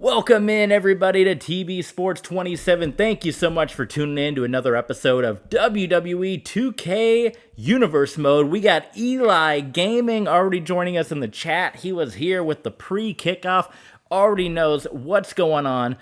Welcome in, everybody, to TB Sports 27. Thank you so much for tuning in to another episode of WWE 2K Universe Mode. We got Eli Gaming already joining us in the chat. He was here with the pre-kickoff. Already knows what's going on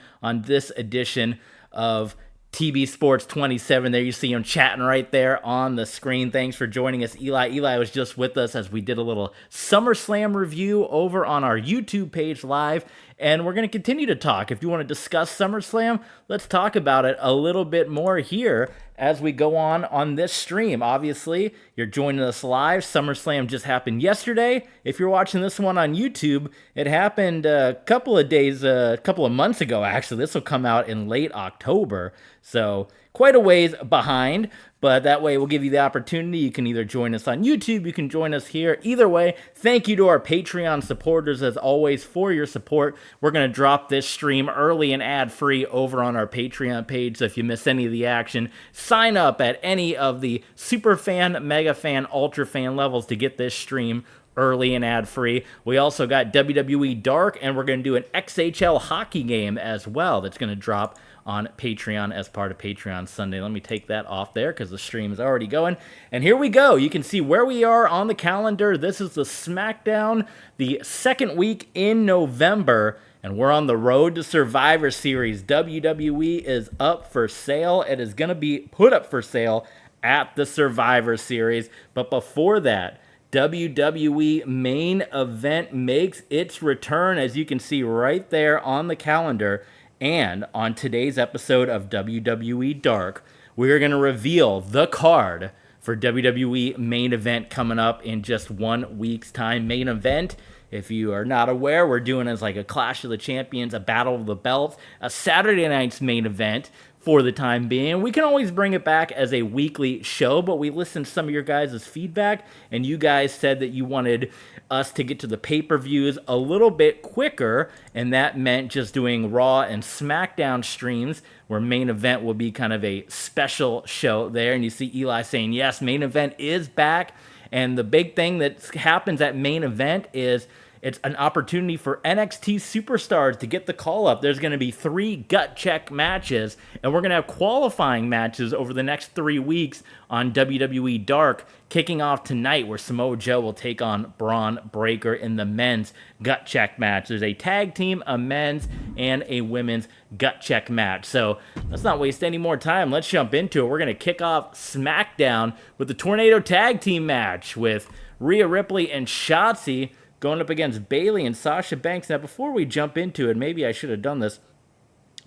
this edition of TB Sports 27. There you see him chatting right there on the screen. Thanks for joining us, Eli. Eli was just with us as we did a little SummerSlam review over on our YouTube page live. And we're going to continue to talk. If you want to discuss SummerSlam, let's talk about it a little bit more here as we go on this stream. Obviously, you're joining us live. SummerSlam just happened yesterday. If you're watching this one on YouTube, it happened a couple of months ago, actually. This will come out in late October. So quite a ways behind, but that way we'll give you the opportunity. You can either join us on YouTube, you can join us here. Either way, thank you to our Patreon supporters, as always, for your support. We're going to drop this stream early and ad-free over on our Patreon page, so if you miss any of the action, sign up at any of the super fan, mega fan, ultra fan levels to get this stream early and ad-free. We also got WWE Dark, and we're going to do an XHL hockey game as well that's going to drop on Patreon as part of Patreon Sunday. Let me take that off there because the stream is already going. And here we go. You can see where we are on the calendar. This is the Smackdown, the second week in November, and we're on the road to Survivor Series. WWE is up for sale. It is going to be put up for sale at the Survivor Series. But before that, WWE main event makes its return, as you can see right there on the calendar. And on today's episode of WWE Dark, we're going to reveal the card for WWE main event coming up in just 1 week's time. Main event, if you are not aware, we're doing as like a Clash of the Champions, a Battle of the Belts, a Saturday night's main event for the time being. We can always bring it back as a weekly show, but we listened to some of your guys' feedback, and you guys said that you wanted us to get to the pay-per-views a little bit quicker, and that meant just doing Raw and Smackdown streams, where main event will be kind of a special show there. And you see Eli saying, yes, main event is back, and the big thing that happens at main event is it's an opportunity for NXT superstars to get the call-up. There's going to be 3 gut check matches, and we're going to have qualifying matches over the next 3 weeks on WWE Dark, kicking off tonight where Samoa Joe will take on Braun Breaker in the men's gut check match. There's a tag team, a men's, and a women's gut check match. So let's not waste any more time. Let's jump into it. We're going to kick off SmackDown with the Tornado Tag Team match with Rhea Ripley and Shotzi going up against Bayley and Sasha Banks. Now, before we jump into it, maybe I should have done this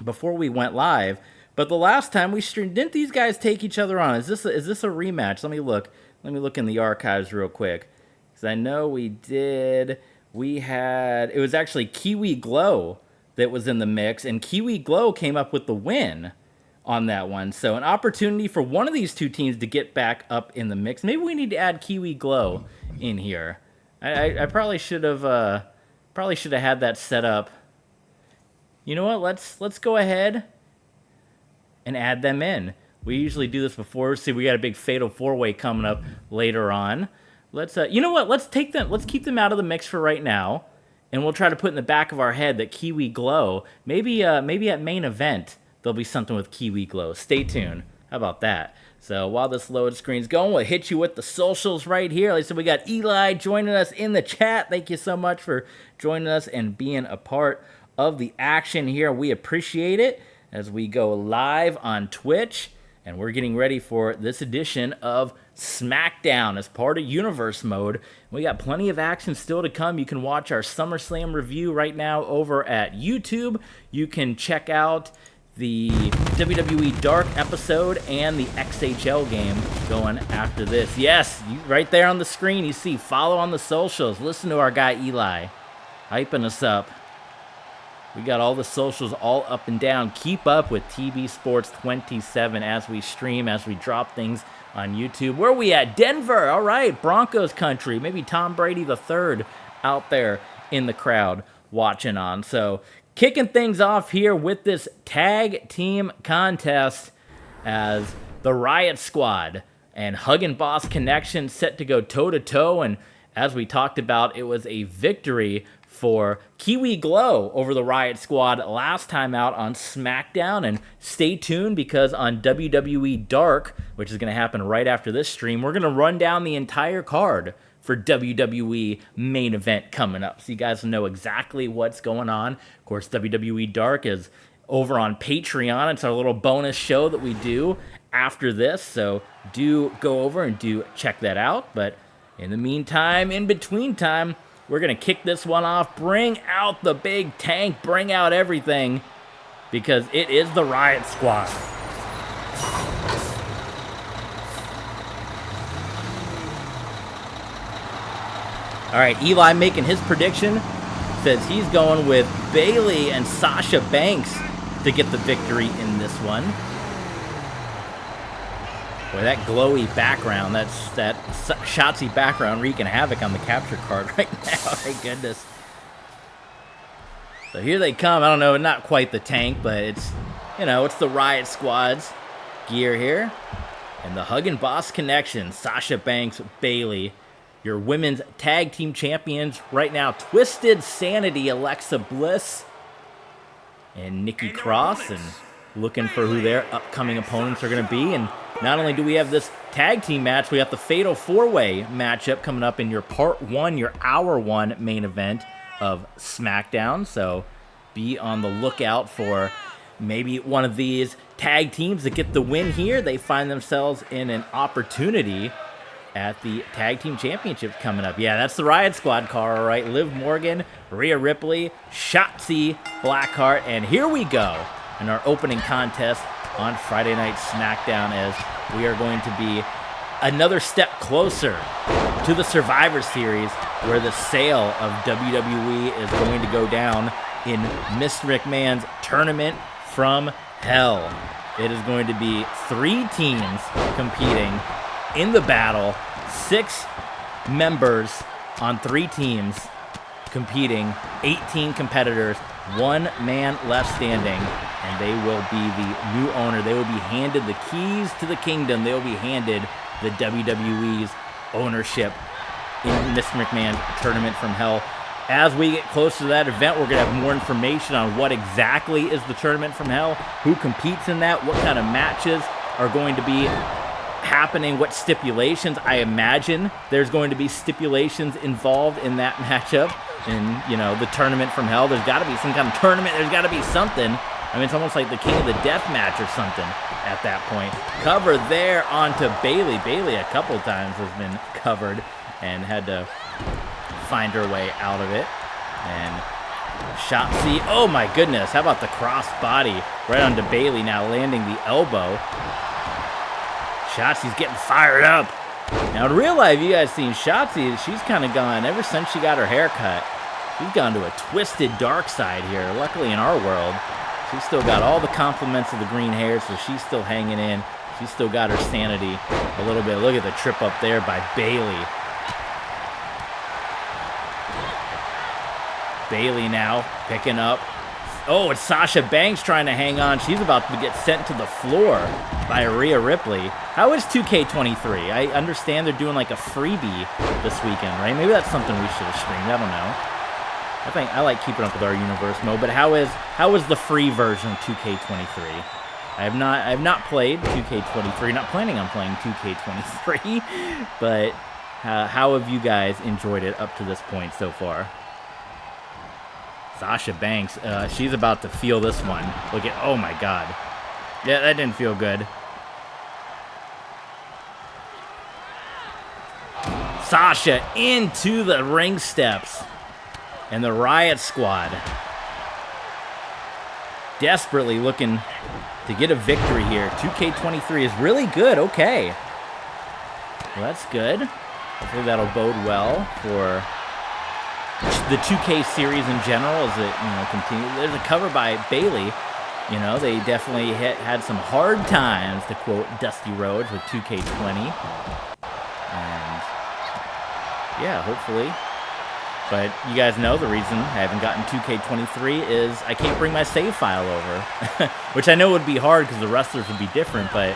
before we went live, but the last time we streamed, didn't these guys take each other on? Is this a rematch? Let me look in the archives real quick, because I know we did. It was actually Kiwi Glow that was in the mix, and Kiwi Glow came up with the win on that one. So an opportunity for one of these two teams to get back up in the mix. Maybe we need to add Kiwi Glow in here. I probably should have had that set up. You know what? Let's go ahead and add them in. We usually do this before. See, we got a big Fatal 4-Way coming up later on. You know what? Let's keep them out of the mix for right now, and we'll try to put in the back of our head that Kiwi Glow. Maybe at main event there'll be something with Kiwi Glow. Stay tuned. How about that? So while this load screen's going, we'll hit you with the socials right here. Like I said, we got Eli joining us in the chat. Thank you so much for joining us and being a part of the action here. We appreciate it as we go live on Twitch. And we're getting ready for this edition of Smackdown as part of Universe Mode. We got plenty of action still to come. You can watch our SummerSlam review right now over at YouTube. You can check out the WWE Dark episode and the XHL game going after this. Yes, right there on the screen, you see, follow on the socials. Listen to our guy Eli hyping us up. We got all the socials all up and down. Keep up with TB Sports 27 as we stream, as we drop things on YouTube. Where are we at? Denver. All right, Broncos country. Maybe Tom Brady the third out there in the crowd watching on. So kicking things off here with this tag team contest as the Riot Squad and Huggin' Boss Connection set to go toe-to-toe. And as we talked about, it was a victory for Kiwi Glow over the Riot Squad last time out on Smackdown. And stay tuned, because on WWE Dark, which is going to happen right after this stream, we're going to run down the entire card for WWE main event coming up, so you guys know exactly what's going on. Of course, WWE Dark is over on Patreon. It's our little bonus show that we do after this, so do go over and do check that out. But in the meantime, in between time, we're going to kick this one off. Bring out the big tank. Bring out everything, because it is the Riot Squad. All right, Eli making his prediction. Says he's going with Bayley and Sasha Banks to get the victory in this one. Boy, that glowy background, that Shotzi background wreaking havoc on the capture card right now. My goodness. So here they come. I don't know, not quite the tank, but it's, it's the Riot Squad's gear here. And the Hug and Boss connection, Sasha Banks, Bayley, your women's tag team champions right now. Twisted Sanity, Alexa Bliss, and Nikki Cross, and looking for who their upcoming opponents are going to be. And not only do we have this tag team match, we have the Fatal 4-Way matchup coming up in your Part 1, your Hour 1 main event of SmackDown. So be on the lookout for maybe one of these tag teams that get the win here. They find themselves in an opportunity at the Tag Team Championship coming up. Yeah, that's the Riot Squad car, all right. Liv Morgan, Rhea Ripley, Shotzi Blackheart, and here we go in our opening contest on Friday Night SmackDown, as we are going to be another step closer to the Survivor Series, where the sale of WWE is going to go down in Mr. McMahon's Tournament from Hell. It is going to be 3 teams competing in the battle, 6 members on 3 teams competing, 18 competitors, 1 man left standing, and they will be the new owner. They will be handed the keys to the kingdom. They will be handed the WWE's ownership in Mr. McMahon's Tournament from Hell. As we get closer to that event, we're going to have more information on what exactly is the Tournament from Hell, who competes in that, what kind of matches are going to be happening, what stipulations. I imagine there's going to be stipulations involved in that matchup. In, the Tournament from Hell, there's got to be some kind of tournament. There's got to be something. I mean, it's almost like the King of the Death match or something at that point. Cover there onto Bayley. Bayley a couple times has been covered and had to find her way out of it. And Shotzi, oh my goodness, how about the cross body right onto Bayley, now landing the elbow. Shotzi's getting fired up. Now, in real life, you guys seen Shotzi, she's kind of gone, ever since she got her hair cut, she's gone to a twisted dark side here. Luckily, in our world, she's still got all the compliments of the green hair, so she's still hanging in. She's still got her sanity a little bit. Look at the trip up there by Bayley. Bayley now picking up. Oh, it's Sasha Banks trying to hang on. She's about to get sent to the floor by Rhea Ripley. How is 2K23? I understand they're doing like a freebie this weekend, right? Maybe that's something we should have streamed. I don't know. I think I like keeping up with our universe mode, but how is the free version of 2K23? I have not played 2K23. Not planning on playing 2K23, but how have you guys enjoyed it up to this point so far? Sasha Banks, she's about to feel this one. Look at, oh my God. Yeah, that didn't feel good. Sasha into the ring steps. And the Riot Squad desperately looking to get a victory here. 2K23 is really good. Okay. Well, that's good. Hopefully that'll bode well for the 2K series in general as it continues. There's a cover by Bayley. They definitely had some hard times, to quote Dusty Rhodes, with 2K20. And yeah, hopefully. But you guys know the reason I haven't gotten 2K23 is I can't bring my save file over, which I know would be hard because the wrestlers would be different, but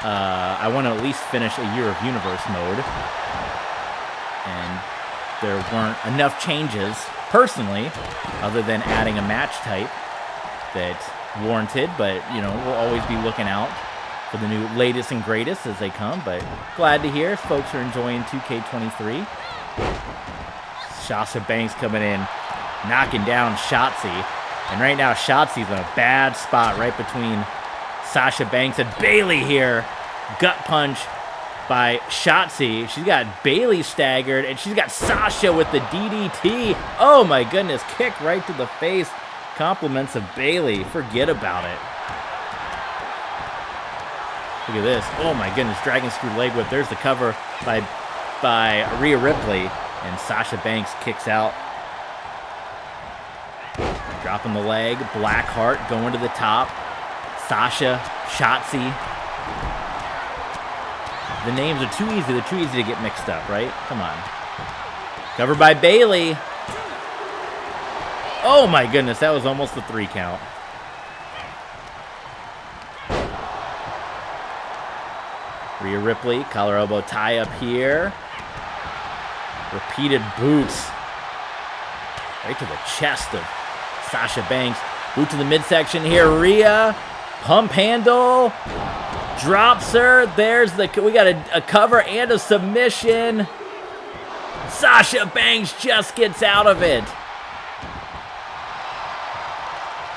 I want to at least finish a year of universe mode. And there weren't enough changes, personally, other than adding a match type that warranted. But, you know, we'll always be looking out for the new latest and greatest as they come. But glad to hear folks are enjoying 2K23. Sasha Banks coming in, knocking down Shotzi. And right now, Shotzi's in a bad spot right between Sasha Banks and Bayley here. Gut punch by Shotzi. She's got Bayley staggered, and she's got Sasha with the DDT. Oh my goodness, kick right to the face. Compliments of Bayley. Forget about it. Look at this. Oh my goodness, dragon screw leg whip. There's the cover by Rhea Ripley, and Sasha Banks kicks out. Dropping the leg. Blackheart going to the top. Sasha, Shotzi. The names are too easy. They're too easy to get mixed up, right? Come on. Covered by Bayley. Oh my goodness, that was almost a 3 count. Rhea Ripley, collar elbow tie up here. Repeated boots. Right to the chest of Sasha Banks. Boot to the midsection here. Rhea. Pump handle. Drops her. There's the... We got a cover and a submission. Sasha Banks just gets out of it.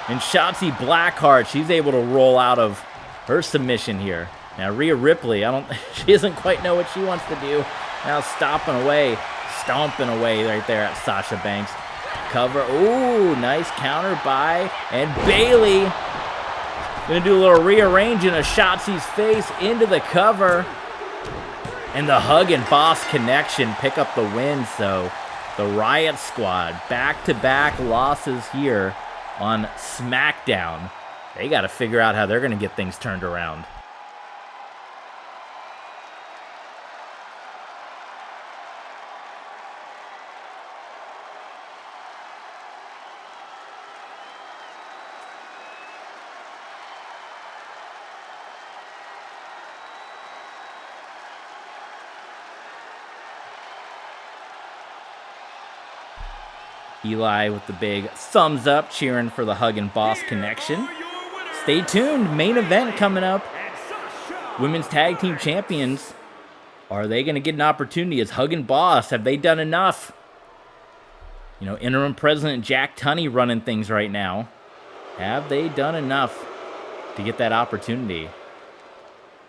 And Shotzi Blackheart, she's able to roll out of her submission here. Now Rhea Ripley, she doesn't quite know what she wants to do. Now stomping away right there at Sasha Banks. Cover, ooh, nice counter by, and Bayley. Gonna do a little rearranging of Shotzi's face into the cover. And the hug and boss connection pick up the win, so the Riot Squad, back-to-back losses here on Smackdown. They got to figure out how they're going to get things turned around. Eli with the big thumbs up, cheering for the hug and boss connection. Stay tuned. Main event coming up. Women's Tag Team Champions. Are they going to get an opportunity as Hug and Boss? Have they done enough? You know, interim president Jack Tunney running things right now. Have they done enough to get that opportunity?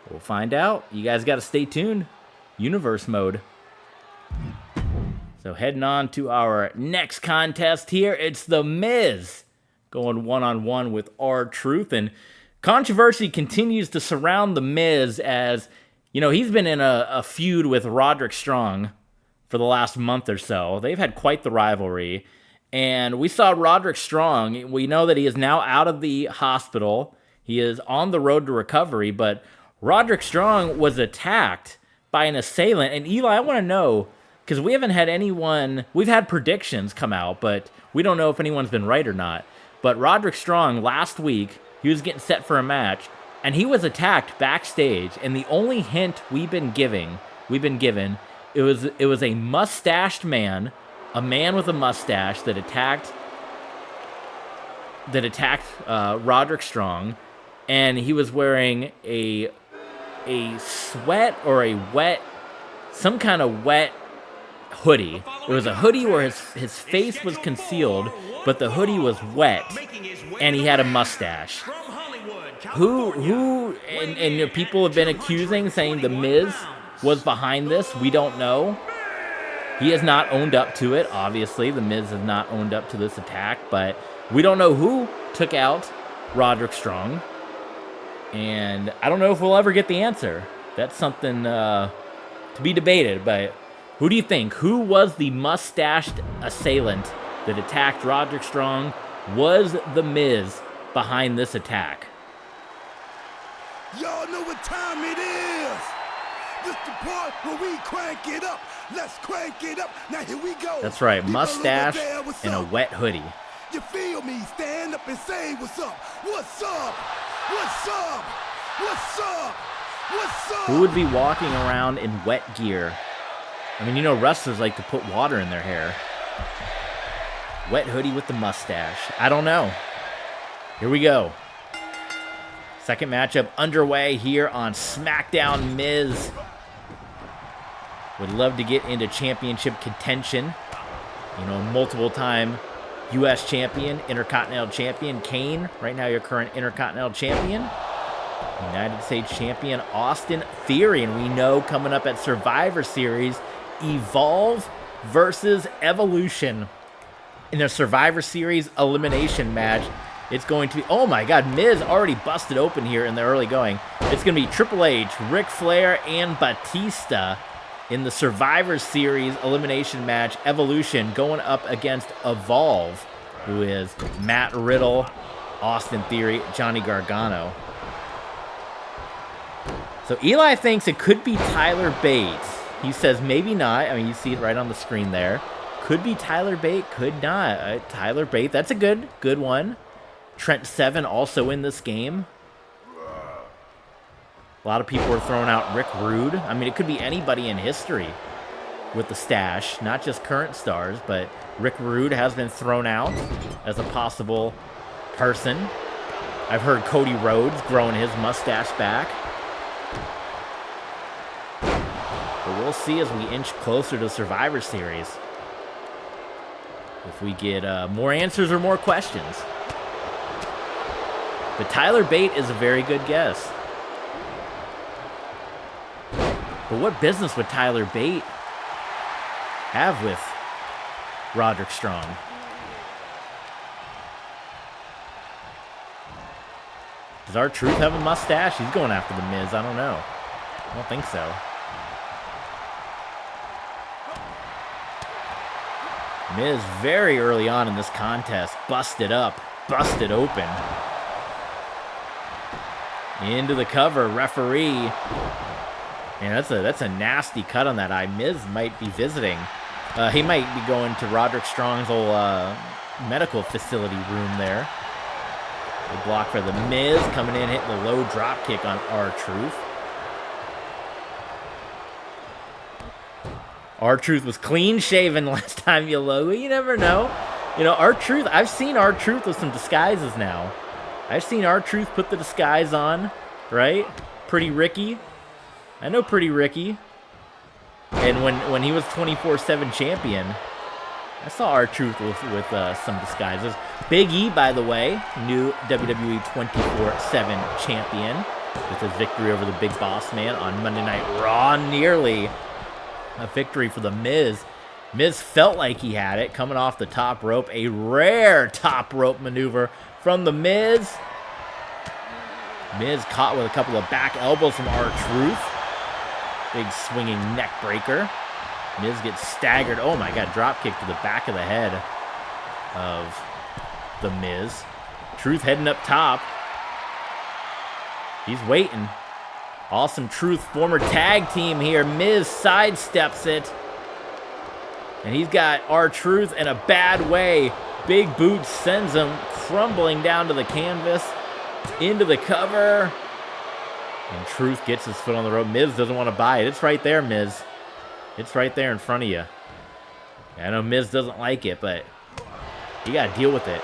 We'll find out. You guys got to stay tuned. Universe mode. So heading on to our next contest here, it's The Miz going one-on-one with R-Truth. And controversy continues to surround The Miz as, you know, he's been in a feud with Roderick Strong for the last month or so. They've had quite the rivalry. And we saw Roderick Strong. We know that he is now out of the hospital. He is on the road to recovery. But Roderick Strong was attacked by an assailant. And Eli, I want to know, because we haven't had anyone, we've had predictions come out, but we don't know if anyone's been right or not. But Roderick Strong, last week, he was getting set for a match, and he was attacked backstage, and the only hint we've been given, it was a mustached man, a man with a mustache that attacked Roderick Strong, and he was wearing a sweat or a wet, some kind of wet hoodie. It was a hoodie where his face was concealed, but the hoodie was wet, and he had a mustache. Who and people have been accusing, saying The Miz was behind this. We don't know. He has not owned up to it. Obviously, The Miz has not owned up to this attack, but we don't know who took out Roderick Strong, and I don't know if we'll ever get the answer. That's something to be debated, but who do you think? Who was the mustached assailant that attacked Roderick Strong? Was The Miz behind this attack? Y'all know what time it is. This the part where we crank it up. Let's crank it up. Now here we go. That's right, mustache and a wet hoodie. You feel me? Stand up and say what's up. What's up? What's up? What's up? What's up? Who would be walking around in wet gear I mean, you know, wrestlers like to put water in their hair. Wet hoodie with the mustache. I don't know. Here we go. Second matchup underway here on Smackdown. Miz would love to get into championship contention. You know, multiple-time U.S. champion, Intercontinental champion, Kane. Right now, your current Intercontinental champion. United States champion, Austin Theory. And we know coming up at Survivor Series, Evolve versus Evolution. In a Survivor Series elimination match, it's going to be, oh my God, Miz already busted open here in the early going. It's going to be Triple H, Ric Flair, and Batista in the Survivor Series elimination match. Evolution going up against Evolve, who is Matt Riddle, Austin Theory, Johnny Gargano. So Eli thinks it could be Tyler Bates. He says maybe not. I mean, you see it right on the screen there. Could be Tyler Bate, could not. Tyler Bate, that's a good one. Trent Seven also in this game. A lot of people are throwing out Rick Rude. I mean, it could be anybody in history with the stash, not just current stars, but Rick Rude has been thrown out as a possible person. I've heard Cody Rhodes growing his mustache back. But we'll see as we inch closer to Survivor Series if we get more answers or more questions. But Tyler Bate is a very good guess. But what business would Tyler Bate have with Roderick Strong? Does R-Truth have a mustache? He's going after the Miz. I don't know. I don't think so. Miz very early on in this contest busted up, busted open. Into the cover, referee. Man, that's a nasty cut on that eye. Miz might be visiting. He might be going to Roderick Strong's old medical facility room there. The block for the Miz, coming in, hitting the low drop kick on R-Truth. R-Truth was clean shaven last time you logo. You never know. You know, R-Truth, I've seen R-Truth with some disguises now. I've seen R-Truth put the disguise on, right? Pretty Ricky. I know Pretty Ricky. And when he was 24/7 champion, I saw R-Truth with some disguises. Big E, by the way, new WWE 24/7 champion with his victory over the Big Boss Man on Monday Night Raw. Nearly a victory for the Miz. Miz felt like he had it coming off the top rope. A rare top rope maneuver from the Miz. Miz caught with a couple of back elbows from R-Truth. Big swinging neck breaker. Miz gets staggered. Oh my God, drop kick to the back of the head of the Miz. Truth heading up top. He's waiting. Awesome Truth former tag team here. Miz sidesteps it. And he's got R-Truth in a bad way. Big boot sends him crumbling down to the canvas. Into the cover. And Truth gets his foot on the rope. Miz doesn't want to buy it. It's right there, Miz. It's right there in front of you. I know Miz doesn't like it, but you got to deal with it.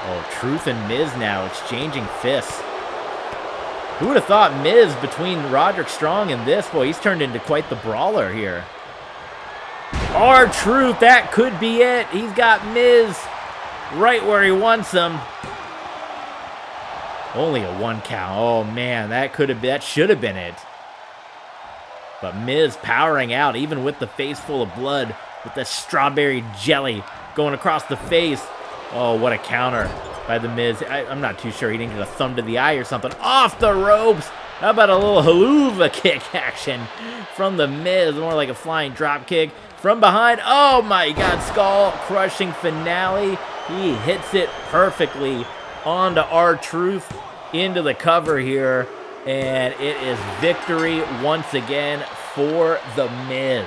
Oh, Truth and Miz now exchanging fists. Who would have thought Miz between Roderick Strong and this? Boy, he's turned into quite the brawler here. R-Truth, that could be it. He's got Miz right where he wants him. Only a 1 count. Oh man, that should have been it. But Miz powering out, even with the face full of blood, with the strawberry jelly going across the face. Oh, what a counter by the Miz. I'm not too sure he didn't get a thumb to the eye or something. Off the ropes. How about a little haluva kick action from the Miz? More like a flying drop kick from behind. Oh my God, skull crushing finale. He hits it perfectly onto R-Truth into the cover here. And it is victory once again for the Miz.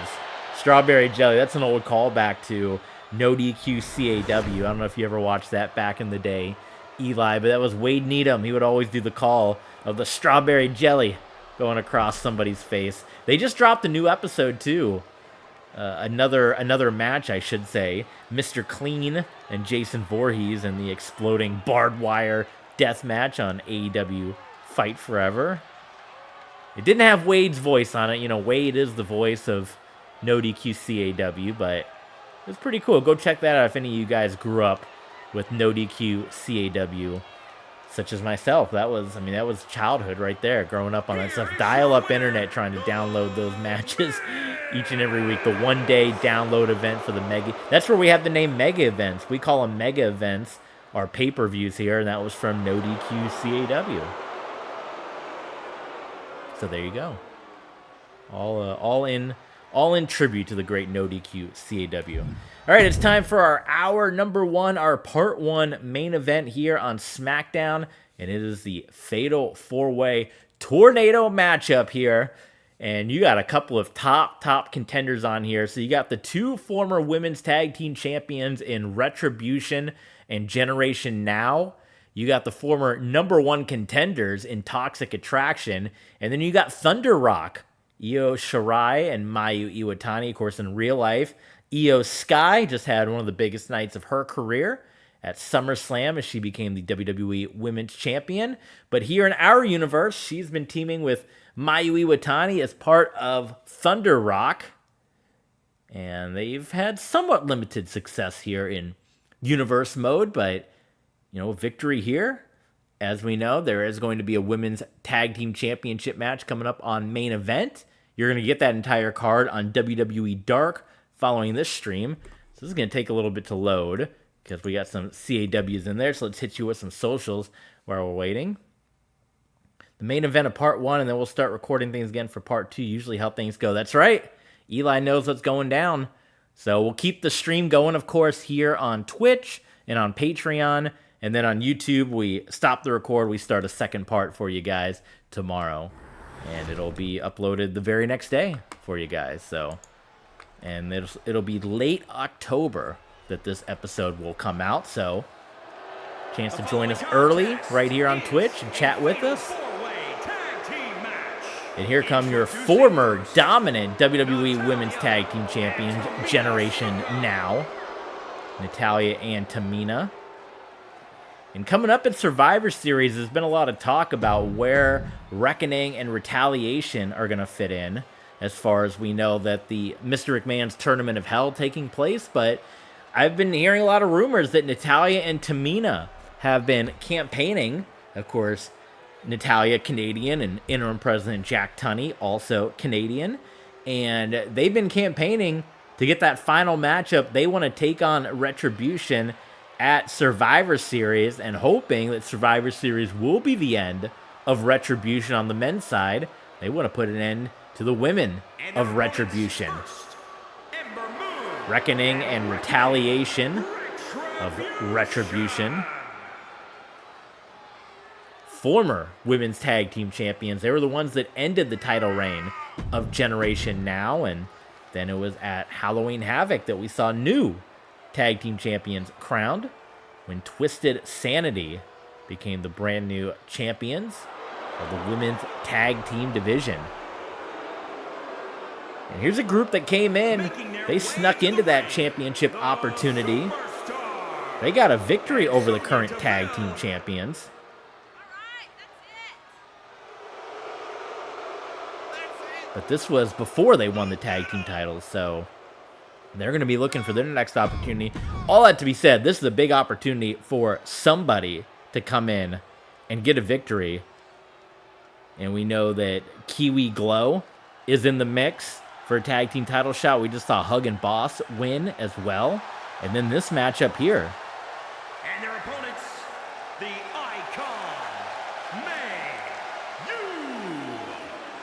Strawberry jelly, that's an old callback to No DQ CAW. I don't know if you ever watched that back in the day, Eli, but that was Wade Needham. He would always do the call of the strawberry jelly. going across somebody's face. They just dropped a new episode, too. Another match, I should say. Mr. Clean and Jason Voorhees in the exploding barbed wire death match on AEW Fight Forever. It didn't have Wade's voice on it. You know, Wade is the voice of No DQ CAW, but it was pretty cool. Go check that out if any of you guys grew up with No DQ CAW, such as myself. That was childhood right there, growing up on that stuff. Dial-up internet trying to download those matches each and every week. The one-day download event for the Mega. That's where we have the name Mega Events. We call them Mega Events, our pay-per-views here, and that was from No DQ CAW. So there you go. All in tribute to the great No DQ CAW. All right, it's time for our hour number one, our part one main event here on Smackdown, and it is the Fatal 4-Way Tornado matchup here. And you got a couple of top contenders on here. So you got the two former women's tag team champions in Retribution and Generation Now. You got the former number one contenders in Toxic Attraction. And then you got Thunder Rock, Io Shirai and Mayu Iwatani, of course, in real life. Io Sky just had one of the biggest nights of her career at SummerSlam as she became the WWE Women's Champion. But here in our universe, she's been teaming with Mayu Iwatani as part of Thunder Rock. And they've had somewhat limited success here in universe mode, but, you know, victory here. As we know, there is going to be a women's tag team championship match coming up on Main Event. You're going to get that entire card on WWE Dark following this stream. So this is going to take a little bit to load because we got some CAWs in there. So let's hit you with some socials while we're waiting. The main event of part one, and then we'll start recording things again for part two, usually how things go. That's right. Eli knows what's going down. So we'll keep the stream going, of course, here on Twitch and on Patreon. And then on YouTube, we stop the record. We start a second part for you guys tomorrow. And it'll be uploaded the very next day for you guys. So, and it'll be late October that this episode will come out. So, chance to join us early right here on Twitch and chat with us. And here come your former dominant WWE Women's Tag Team Champions, Generation Now, Natalya and Tamina. And coming up in Survivor Series, there's been a lot of talk about where Reckoning and Retaliation are going to fit in, as far as we know that the Mr. McMahon's Tournament of Hell taking place. But I've been hearing a lot of rumors that Natalya and Tamina have been campaigning. Of course, Natalya, Canadian, and interim president Jack Tunney, also Canadian. And they've been campaigning to get that final matchup. They want to take on Retribution at Survivor Series, and hoping that Survivor Series will be the end of Retribution on the men's side. They want to put an end to the women of Retribution. Reckoning and Retaliation of Retribution. Former women's tag team champions. They were the ones that ended the title reign of Generation Now, and then it was at Halloween Havoc that we saw new tag team champions crowned when Twisted Sanity became the brand new champions of the women's tag team division. And here's a group that came in. They snuck into that championship opportunity. They got a victory over the current tag team champions. But this was before they won the tag team titles, so they're going to be looking for their next opportunity. All that to be said, this is a big opportunity for somebody to come in and get a victory. And we know that Kiwi Glow is in the mix for a tag team title shot. We just saw Hug and Boss win as well. And then this matchup here. And their opponents, the Icon,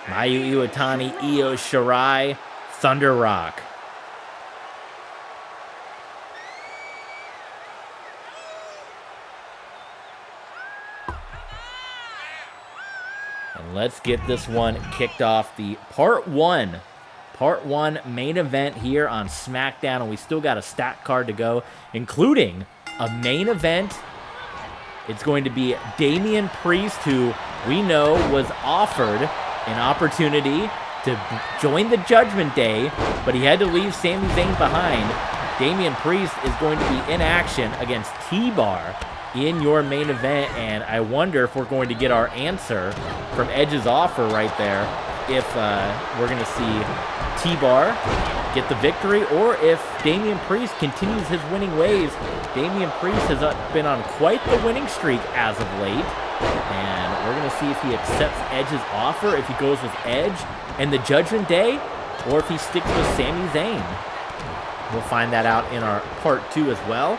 Mayu Iwatani, Io Shirai, Thunder Rock. And let's get this one kicked off. The part one main event here on SmackDown. And we still got a stat card to go, including a main event. It's going to be Damian Priest, who we know was offered an opportunity to join the Judgment Day, but he had to leave Sami Zayn behind. Damian Priest is going to be in action against T-Bar in your main event, and I wonder if we're going to get our answer from Edge's offer right there, if we're going to see T-Bar get the victory, or if Damian Priest continues his winning ways. Damian Priest has been on quite the winning streak as of late, and we're going to see if he accepts Edge's offer, if he goes with Edge and the Judgment Day, or if he sticks with Sami Zayn. We'll find that out in our part 2 as well.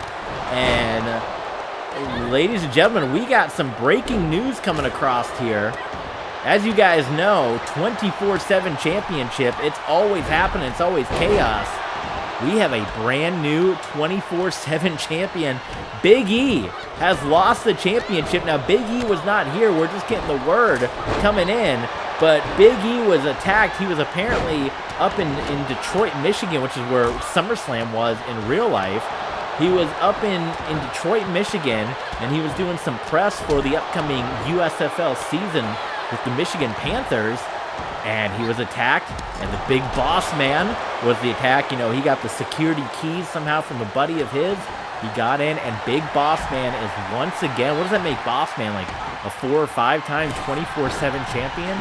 And ladies and gentlemen, we got some breaking news coming across here. As you guys know, 24/7 championship, it's always happening, it's always chaos. We have a brand new 24/7 champion. Big E has lost the championship. Now, Big E was not here. We're just getting the word coming in. But Big E was attacked. He was apparently up in Detroit, Michigan, which is where SummerSlam was in real life. He was up in Detroit, Michigan, and he was doing some press for the upcoming USFL season with the Michigan Panthers, and he was attacked, and the Big Boss Man was the attack. You know, he got the security keys somehow from a buddy of his. He got in, and Big Boss Man is once again, what does that make Boss Man, like a 4 or 5 time 24/7 champion?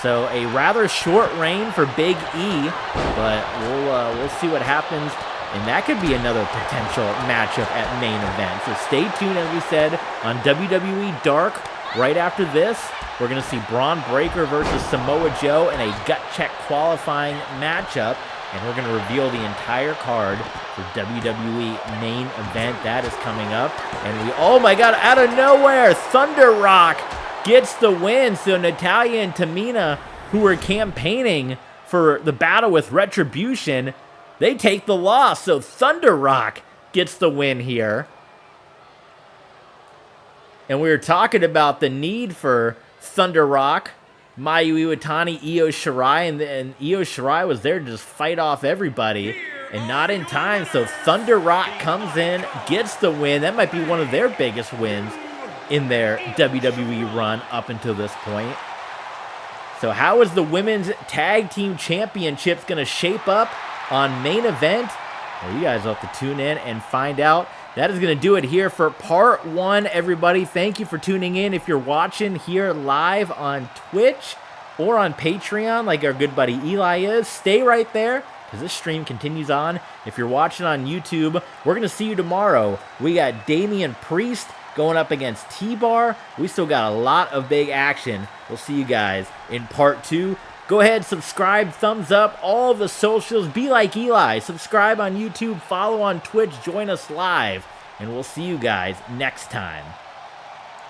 So a rather short reign for Big E, but we'll see what happens. And that could be another potential matchup at main event. So stay tuned, as we said, on WWE Dark. Right after this, we're going to see Braun Breaker versus Samoa Joe in a gut check qualifying matchup. And we're going to reveal the entire card for WWE main event. That is coming up. And oh my God, out of nowhere, Thunder Rock gets the win. So Natalya and Tamina, who were campaigning for the battle with Retribution, they take the loss. So Thunder Rock gets the win here. And we were talking about the need for Thunder Rock, Mayu Iwatani, Io Shirai, and Io Shirai was there to just fight off everybody, and not in time. So Thunder Rock comes in, gets the win. That might be one of their biggest wins in their WWE run up until this point. So how is the Women's Tag Team Championships going to shape up on main event? Well, you guys will have to tune in and find out. That is going to do it here for part 1, everybody. Thank you for tuning in. If you're watching here live on Twitch or on Patreon, like our good buddy Eli is, stay right there, because this stream continues on. If you're watching on YouTube, we're going to see you tomorrow. We got Damian Priest going up against T-Bar. We still got a lot of big action. We'll see you guys in part 2. Go ahead, subscribe, thumbs up, all the socials. Be like Eli. Subscribe on YouTube, follow on Twitch, join us live, and we'll see you guys next time.